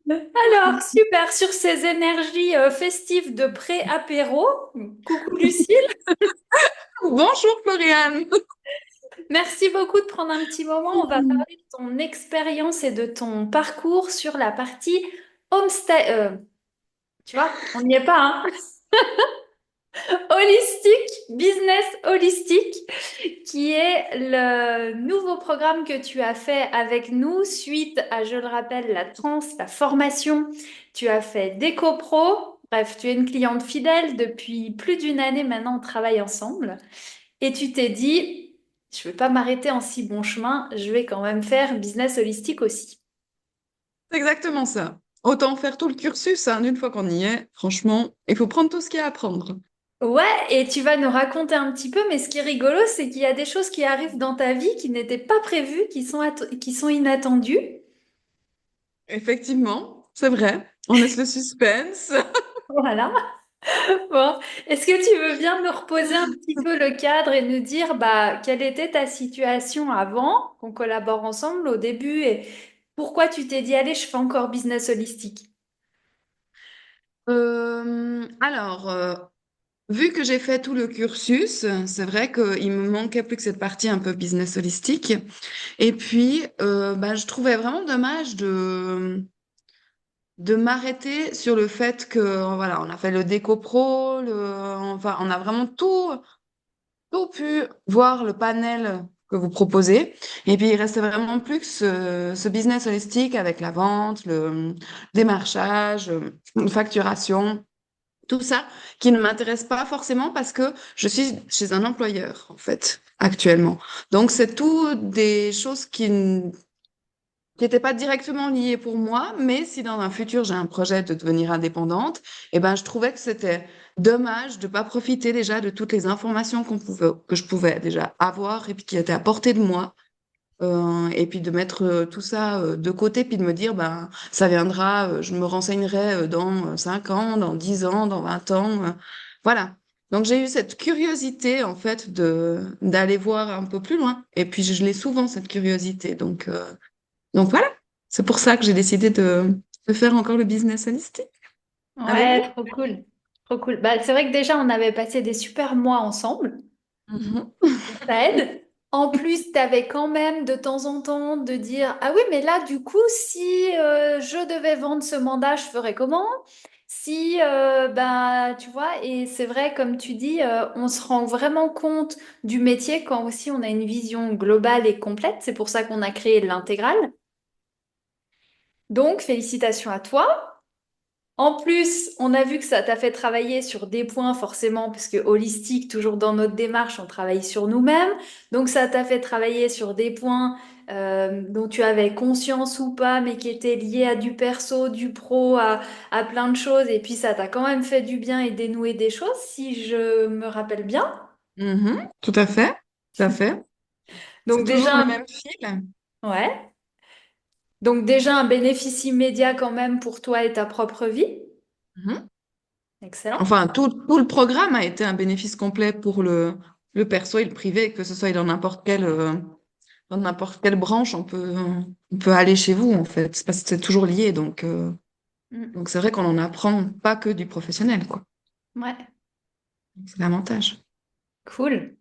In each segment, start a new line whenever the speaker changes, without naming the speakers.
Alors, super, sur ces énergies festives de pré-apéro. Coucou Lucille,
Bonjour Floriane.
merci beaucoup de prendre un petit moment. On va parler de ton expérience et de ton parcours sur la partie homestay. Tu vois, on n'y est pas, hein? Holistique, business holistique, qui est le nouveau programme que tu as fait avec nous suite à, je le rappelle, la formation. Tu as fait DecoPro. Bref, tu es une cliente fidèle depuis plus d'une année maintenant, on travaille ensemble. Et tu t'es dit, je ne vais pas m'arrêter en si bon chemin, je vais quand même faire business holistique aussi.
C'est exactement ça. Autant faire tout le cursus, hein, une fois qu'on y est. Franchement, il faut prendre tout ce qu'il y a à prendre.
Ouais, et tu vas nous raconter un petit peu, mais ce qui est rigolo, c'est qu'il y a des choses qui arrivent dans ta vie qui n'étaient pas prévues, qui sont inattendues.
Effectivement, c'est vrai. On laisse le suspense.
Voilà. Bon, est-ce que tu veux bien me reposer un petit peu le cadre et nous dire bah, quelle était ta situation avant qu'on collabore ensemble au début et pourquoi tu t'es dit, allez, je fais encore business holistique?
Alors, vu que j'ai fait tout le cursus, c'est vrai qu'il me manquait plus que cette partie un peu business holistique. Et puis, bah, je trouvais vraiment dommage de m'arrêter sur le fait que, voilà, on a fait le déco pro, enfin, on a vraiment tout pu voir le panel que vous proposez. Et puis, il restait vraiment plus que ce business holistique avec la vente, le démarchage, facturation, tout ça qui ne m'intéresse pas forcément parce que je suis chez un employeur, en fait, actuellement. Donc, c'est tout des choses qui n'était pas directement lié pour moi, mais si dans un futur j'ai un projet de devenir indépendante, eh ben, je trouvais que c'était dommage de pas profiter déjà de toutes les informations que je pouvais déjà avoir et puis qui étaient à portée de moi. Et puis de mettre tout ça de côté, puis de me dire, ben, ça viendra, je me renseignerai dans 5 ans, dans 10 ans, dans 20 ans. Voilà. Donc j'ai eu cette curiosité, en fait, d'aller voir un peu plus loin. Et puis je l'ai souvent, cette curiosité. Donc voilà, c'est pour ça que j'ai décidé de faire encore le business holistique avec
Ouais,
vous.
trop cool. Trop cool. Bah, c'est vrai que déjà, on avait passé des super mois ensemble.
Mhm.
Ça aide. En plus, tu avais quand même de temps en temps de dire, ah oui, mais là, du coup, si je devais vendre ce mandat, je ferais comment? Si, bah, tu vois, et c'est vrai, comme tu dis, on se rend vraiment compte du métier quand aussi on a une vision globale et complète. C'est pour ça qu'on a créé l'intégrale. Donc, félicitations à toi. En plus, on a vu que ça t'a fait travailler sur des points forcément, parce que holistique, toujours dans notre démarche, on travaille sur nous-mêmes. Donc ça t'a fait travailler sur des points dont tu avais conscience ou pas, mais qui étaient liés à du perso, du pro, à plein de choses. Et puis ça t'a quand même fait du bien et dénoué des choses, si je me rappelle bien.
Mhm. Tout à fait, tout à fait. C'est
Donc
toujours
déjà,
le même fil.
ouais. Donc déjà un bénéfice immédiat quand même pour toi et ta propre vie.
Mhm.
Excellent.
Enfin, tout le programme a été un bénéfice complet pour le perso et le privé, que ce soit dans n'importe quelle branche, on peut aller chez vous, en fait. C'est parce que c'est toujours lié,
Mm.
donc c'est vrai qu'on en apprend pas que du professionnel, quoi.
Ouais,
C'est l'avantage.
cool.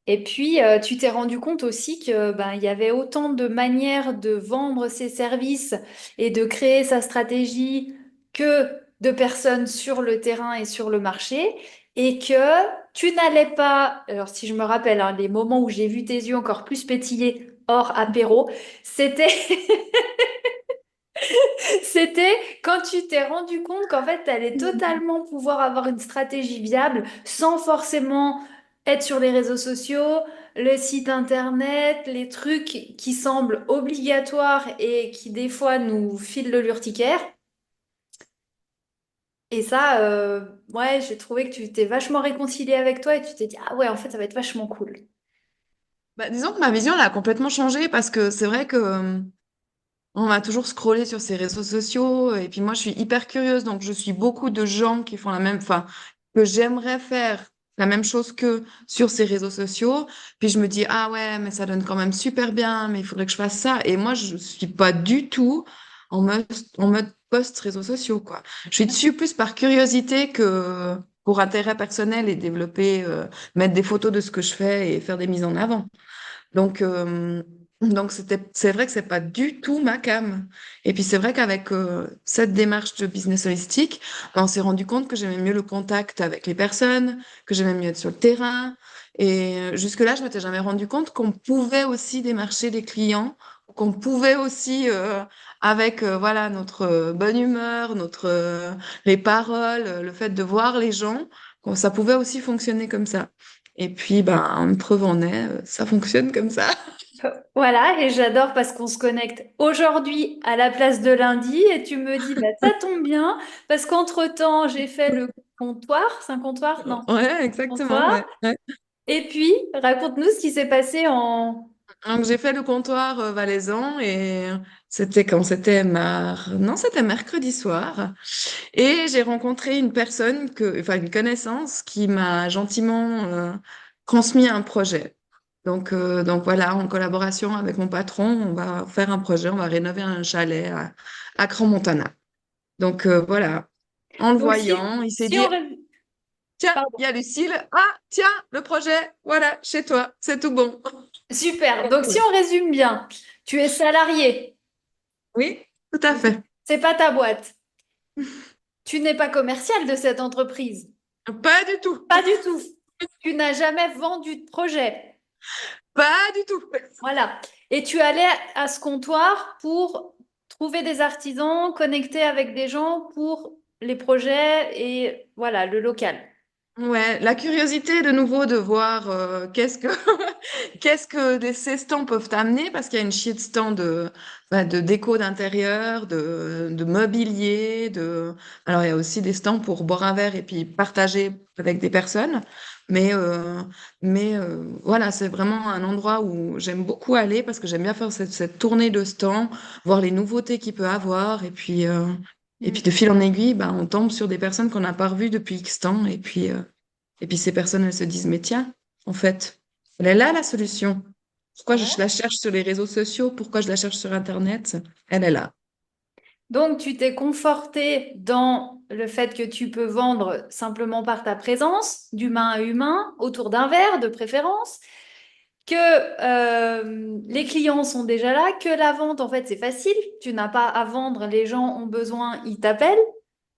Et puis, tu t'es rendu compte aussi que ben, il y avait autant de manières de vendre ses services et de créer sa stratégie que de personnes sur le terrain et sur le marché, et que tu n'allais pas, alors si je me rappelle, hein, les moments où j'ai vu tes yeux encore plus pétiller hors apéro, c'était c'était quand tu t'es rendu compte qu'en fait, tu allais totalement pouvoir avoir une stratégie viable sans forcément être sur les réseaux sociaux, le site internet, les trucs qui semblent obligatoires et qui des fois nous filent le l'urticaire. Et ça, ouais, j'ai trouvé que tu t'es vachement réconcilié avec toi et tu t'es dit, ah ouais, en fait, ça va être vachement cool.
Bah, disons que ma vision elle a complètement changé parce que c'est vrai que on va toujours scroller sur ces réseaux sociaux et puis moi je suis hyper curieuse donc je suis beaucoup de gens qui font la même, enfin que j'aimerais faire la même chose que sur ces réseaux sociaux. Puis je me dis ah ouais mais ça donne quand même super bien mais il faudrait que je fasse ça et moi je suis pas du tout en mode posts réseaux sociaux, quoi. Je suis dessus plus par curiosité que pour intérêt personnel et développer, mettre des photos de ce que je fais et faire des mises en avant. Donc, c'est vrai que c'est pas du tout ma came. Et puis c'est vrai qu'avec cette démarche de business holistique, ben, on s'est rendu compte que j'aimais mieux le contact avec les personnes, que j'aimais mieux être sur le terrain. Et jusque-là, je m'étais jamais rendu compte qu'on pouvait aussi démarcher des clients, qu'on pouvait aussi, avec voilà notre bonne humeur, notre les paroles, le fait de voir les gens, ça pouvait aussi fonctionner comme ça. Et puis, ben, preuve en est, ça fonctionne comme ça.
Voilà, et j'adore parce qu'on se connecte aujourd'hui à la place de lundi et tu me dis, bah, ça tombe bien parce qu'entre-temps, j'ai fait le comptoir. C'est un comptoir? Non,
Ouais, exactement,
comptoir.
ouais, ouais.
Et puis, raconte-nous ce qui s'est passé en...
Donc, j'ai fait le comptoir valaisan et c'était quand c'était non, c'était mercredi soir. Et j'ai rencontré une personne enfin, une connaissance qui m'a gentiment transmis un projet. Donc voilà, en collaboration avec mon patron, on va faire un projet, on va rénover un chalet à Crans-Montana. Donc voilà, en le
Donc,
voyant, il s'est
si
dit,
on...
tiens,
Pardon.
il y a Lucille. Ah, tiens, le projet, voilà, chez toi, c'est tout bon.
Super. Donc, si on résume bien, tu es salarié.
Oui, tout à fait.
C'est pas ta boîte. Tu n'es pas commercial de cette entreprise.
Pas du tout.
Pas du tout. Tu n'as jamais vendu de projet.
Pas du tout.
Voilà. Et tu allais à ce comptoir pour trouver des artisans, connecter avec des gens pour les projets et voilà, le local.
Ouais, la curiosité de nouveau de voir qu'est-ce que ces stands peuvent amener parce qu'il y a une chier de stands de déco d'intérieur, de mobilier, alors il y a aussi des stands pour boire un verre et puis partager avec des personnes, mais voilà, c'est vraiment un endroit où j'aime beaucoup aller parce que j'aime bien faire cette tournée de stands, voir les nouveautés qu'il peut avoir et puis
Mm.
de fil en aiguille, ben, on tombe sur des personnes qu'on n'a pas revues depuis X temps. Et puis ces personnes, elles se disent, mais tiens, en fait, elle est là la solution. Pourquoi je
Ouais.
la cherche sur les réseaux sociaux? Pourquoi je la cherche sur Internet? Elle est là.
Donc, tu t'es conforté dans le fait que tu peux vendre simplement par ta présence, d'humain à humain, autour d'un verre de préférence, que les clients sont déjà là, que la vente, en fait, c'est facile. Tu n'as pas à vendre, les gens ont besoin, ils t'appellent.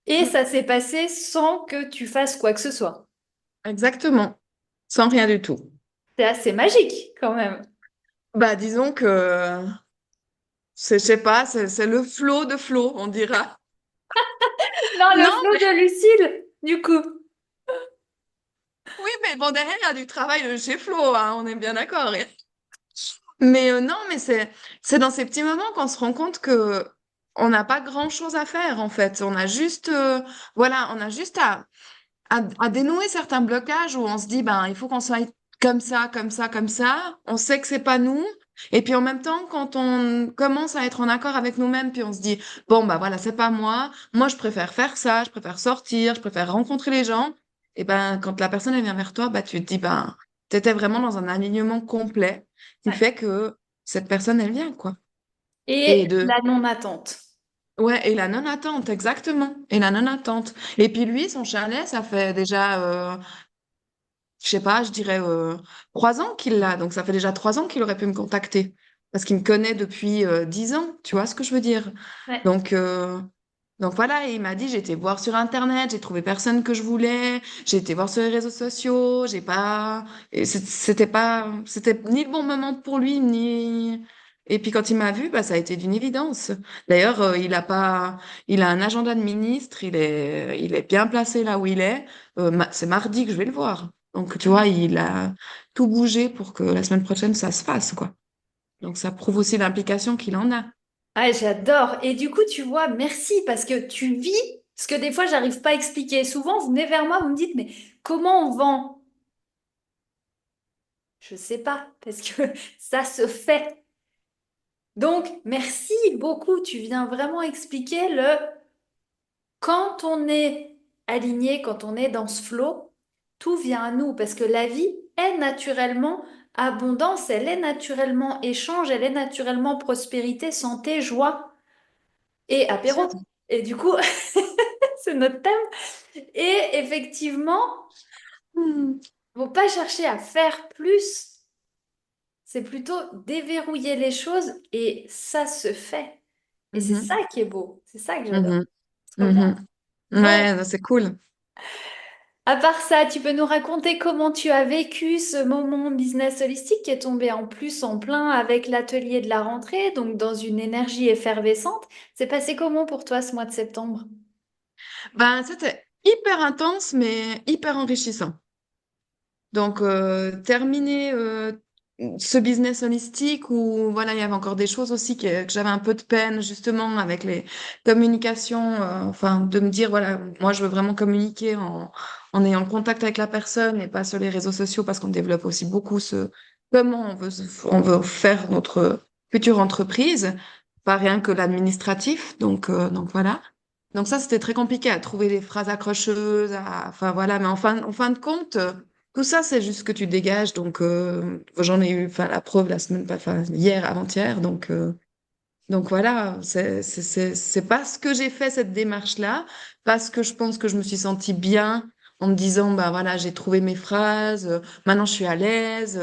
Et
Mm.
ça s'est passé sans que tu fasses quoi que ce soit.
Exactement. Sans rien du tout.
C'est assez magique quand même.
Bah, disons que je sais pas, c'est le flot de flot, on dira.
Non, le
Non,
flot de Lucille, du coup.
oui, mais bon, derrière, il y a du travail de chez Flo, hein, on est bien d'accord. Mais non, mais c'est dans ces petits moments qu'on se rend compte que on n'a pas grand-chose à faire, en fait. On a juste, voilà, on a juste à dénouer certains blocages où on se dit, ben, il faut qu'on soit comme ça, comme ça, comme ça. On sait que c'est pas nous. Et puis en même temps, quand on commence à être en accord avec nous-mêmes, puis on se dit, bon, bah voilà, c'est pas moi. Moi, je préfère faire ça, je préfère sortir, je préfère rencontrer les gens. Et ben, quand la personne, elle vient vers toi, bah, tu te dis, ben, t'étais vraiment dans un alignement complet qui
Ouais.
fait que cette personne, elle vient, quoi. Et
Et
de,
la non-attente.
ouais, et la non-attente, exactement. Et la non-attente. Et puis lui, son chalet, ça fait déjà, je sais pas, je dirais 3 ans qu'il l'a. Donc ça fait déjà 3 ans qu'il aurait pu me contacter. Parce qu'il me connaît depuis 10 ans, tu vois ce que je veux dire.
Ouais.
Donc, euh, donc voilà, et il m'a dit, j'ai été voir sur Internet, j'ai trouvé personne que je voulais, j'ai été voir sur les réseaux sociaux, j'ai pas... et c'était ni le bon moment pour lui, ni... Et puis quand il m'a vu, bah, ça a été d'une évidence. D'ailleurs, il a un agenda de ministre, il est bien placé là où il est. C'est mardi que je vais le voir. Donc, tu vois, il a tout bougé pour que la semaine prochaine, ça se fasse, quoi. Donc, ça prouve aussi l'implication qu'il en a.
Ah, j'adore. Et du coup, tu vois, merci parce que tu vis ce que des fois, j'arrive pas à expliquer. Souvent, vous venez vers moi, vous me dites, mais comment on vend? Je sais pas, parce que ça se fait. Donc, merci beaucoup. Tu viens vraiment expliquer le quand on est aligné, quand on est dans ce flow, tout vient à nous parce que la vie est naturellement abondance, elle est naturellement échange, elle est naturellement prospérité, santé, joie et
Bien sûr.
apéro. Et du coup, c'est notre thème. Et effectivement,
Hmm.
faut pas chercher à faire plus. C'est plutôt déverrouiller les choses et ça se fait. Et c'est ça
Mhm.
qui est beau. C'est ça que j'adore.
Mhm.
Trop bien.
Mhm.
Bon,
Ouais, non, c'est cool.
à part ça, tu peux nous raconter comment tu as vécu ce moment business holistique qui est tombé en plus en plein avec l'atelier de la rentrée, donc dans une énergie effervescente. C'est passé comment pour toi ce mois de septembre?
Ben, c'était hyper intense, mais hyper enrichissant. Donc, terminer ce business holistique où voilà, il y avait encore des choses aussi que j'avais un peu de peine justement avec les communications, enfin, de me dire, voilà, moi je veux vraiment communiquer en ayant le contact avec la personne et pas sur les réseaux sociaux parce qu'on développe aussi beaucoup comment on veut faire notre future entreprise, pas rien que l'administratif. Donc voilà. Donc ça, c'était très compliqué à trouver des phrases accrocheuses, enfin voilà, mais en fin de compte, tout ça, c'est juste ce que tu dégages. Donc j'en ai eu enfin, la preuve la semaine, enfin hier, avant-hier. Donc voilà, c'est parce que j'ai fait cette démarche-là, parce que je pense que je me suis sentie bien en me disant, bah voilà, j'ai trouvé mes phrases, maintenant je suis à l'aise,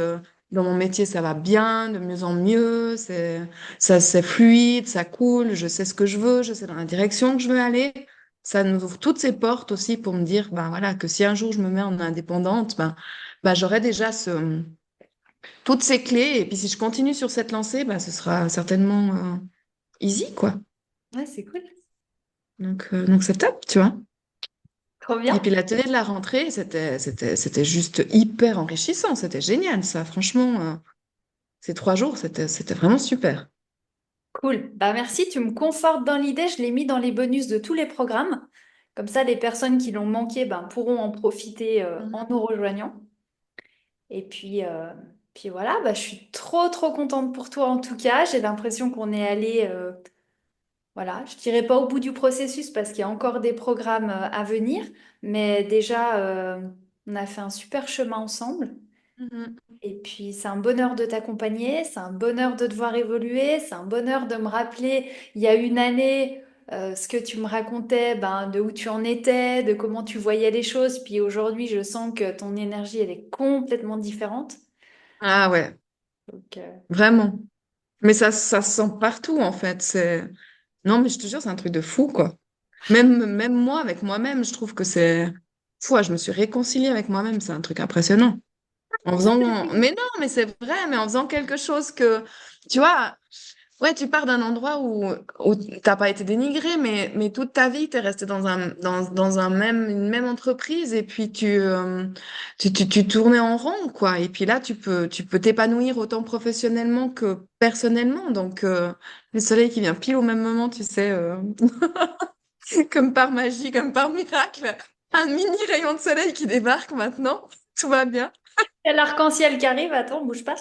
dans mon métier ça va bien, de mieux en mieux, c'est fluide, ça coule, je sais ce que je veux, je sais dans la direction que je veux aller. Ça nous ouvre toutes ces portes aussi pour me dire, bah voilà, que si un jour je me mets en indépendante, bah j'aurai déjà toutes ces clés, et puis si je continue sur cette lancée, bah ce sera certainement easy, quoi.
Ouais, c'est cool.
Donc c'est top, tu vois.
Trop
Et puis
bien.
l'atelier de la rentrée, c'était juste hyper enrichissant. C'était génial, ça. Franchement, ces 3 jours, c'était vraiment super.
Cool. Bah merci, tu me confortes dans l'idée. Je l'ai mis dans les bonus de tous les programmes. Comme ça, les personnes qui l'ont manqué ben, pourront en profiter en
Mhm.
nous rejoignant. Et puis voilà, bah, je suis trop trop contente pour toi en tout cas. J'ai l'impression qu'on est allé, voilà, je dirais pas au bout du processus parce qu'il y a encore des programmes à venir, mais déjà, on a fait un super chemin ensemble.
Mhm.
Et puis, c'est un bonheur de t'accompagner, c'est un bonheur de te voir évoluer, c'est un bonheur de me rappeler, il y a une année, ce que tu me racontais, ben, de où tu en étais, de comment tu voyais les choses. Puis aujourd'hui, je sens que ton énergie, elle est complètement différente.
Ah ouais,
Donc,
vraiment. Mais ça se sent partout, en fait. Non, mais je te jure, c'est un truc de fou, quoi. Même moi, avec moi-même, je trouve que c'est... Fou, je me suis réconciliée avec moi-même. C'est un truc impressionnant. En
ça
faisant...
fait plaisir.
Mais non, mais c'est vrai, mais en faisant quelque chose que... Tu vois, ouais, tu pars d'un endroit où t'as pas été dénigré, mais toute ta vie, t'es resté dans une même entreprise et puis tu tournais en rond, quoi. Et puis là, tu peux t'épanouir autant professionnellement que personnellement. Donc, le soleil qui vient pile au même moment, tu sais, comme par magie, comme par miracle, un mini rayon de soleil qui débarque maintenant. Tout va bien.
Il y a l'arc-en-ciel qui arrive, attends, bouge pas.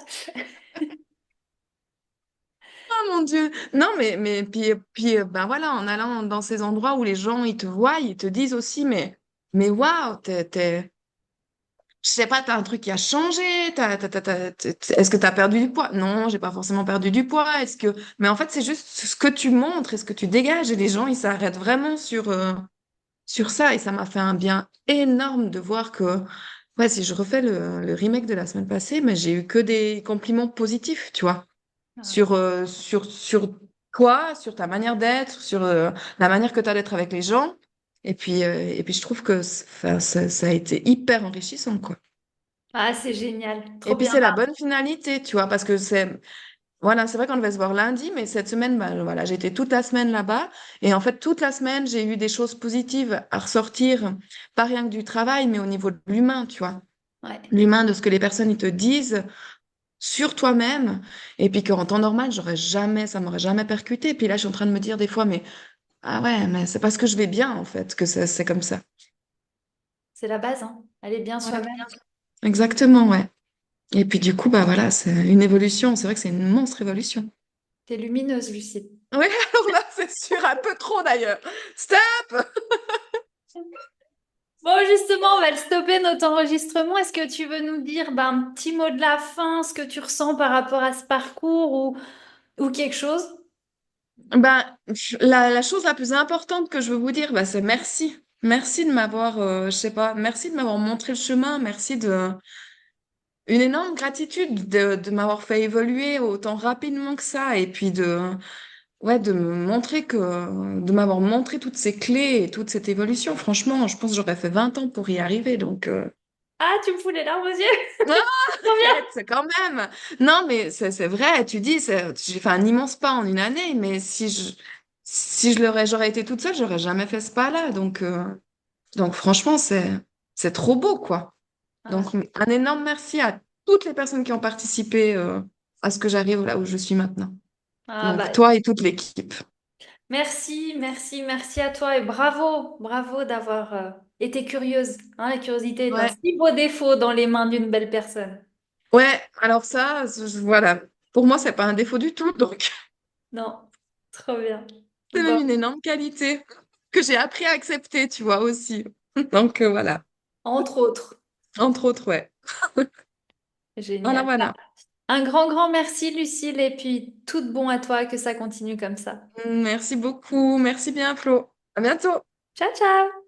Oh mon Dieu. Non, mais puis ben voilà, en allant dans ces endroits où les gens, ils te voient, ils te disent aussi, mais waouh, je sais pas, t'as un truc qui a changé, est-ce que t'as perdu du poids? Non, j'ai pas forcément perdu du poids. Mais en fait, c'est juste ce que tu montres et ce que tu dégages et les gens, ils s'arrêtent vraiment sur ça et ça m'a fait un bien énorme de voir que, ouais, si je refais le remake de la semaine passée, mais j'ai eu que des compliments positifs, tu vois
Ah,
sur toi, sur ta manière d'être, sur la manière que tu as d'être avec les gens. Et puis je trouve que enfin, ça a été hyper enrichissant, quoi.
ah, c'est génial,
Et
trop
puis
bien.
c'est la bonne finalité, tu vois, parce que voilà, c'est vrai qu'on devait se voir lundi, mais cette semaine, bah, voilà, j'ai été toute la semaine là-bas. Et en fait, toute la semaine, j'ai eu des choses positives à ressortir, pas rien que du travail, mais au niveau de l'humain, tu vois.
Ouais,
L'humain, de ce que les personnes ils te disent sur toi-même, et puis qu'en temps normal, ça m'aurait jamais percuté. Puis là, je suis en train de me dire des fois, mais ah ouais, mais c'est parce que je vais bien, en fait, que c'est comme ça.
c'est la base, hein. Aller bien
Ouais.
soi-même.
Exactement, ouais. Et puis du coup, bah voilà, c'est une évolution. C'est vrai que c'est une monstre évolution.
T'es lumineuse, Lucie.
Oui, alors là, c'est sûr, un peu trop d'ailleurs. Stop!
Bon, justement, on va le stopper notre enregistrement. Est-ce que tu veux nous dire ben, un petit mot de la fin, ce que tu ressens par rapport à ce parcours ou quelque chose?
La chose la plus importante que je veux vous dire, c'est merci. Merci de m'avoir, je sais pas, merci de m'avoir montré le chemin, merci de, une énorme gratitude de m'avoir fait évoluer autant rapidement que ça et puis ouais, de me montrer de m'avoir montré toutes ces clés et toute cette évolution. Franchement, je pense que j'aurais fait 20 ans pour y arriver, donc,
Ah, tu me fous les larmes aux yeux.
non,
Trop bien.
arrête, c'est quand même. Non, mais c'est vrai, tu dis, j'ai fait un immense pas en une année, mais si j'aurais été toute seule, j'aurais jamais fait ce pas-là. Donc franchement, c'est trop beau, quoi.
Ah,
Donc, un énorme merci à toutes les personnes qui ont participé, à ce que j'arrive là où je suis maintenant.
ah,
Donc,
bah,
toi et toute l'équipe.
merci, merci, merci à toi et bravo, bravo d'avoir été curieuse. Hein, la curiosité est un
Ouais.
si beau défaut dans les mains d'une belle personne.
Ouais, alors ça, voilà. Pour moi, c'est pas un défaut du tout, donc
Non, trop bien.
c'est
Bon,
même une énorme qualité que j'ai appris à accepter, tu vois, aussi. Donc, voilà.
entre autres,
Entre autres, ouais. Voilà,
génial.
voilà.
Un grand, grand merci, Lucille, et puis tout de bon à toi, que ça continue comme ça.
Merci beaucoup. Merci bien, Flo. À bientôt.
Ciao, ciao!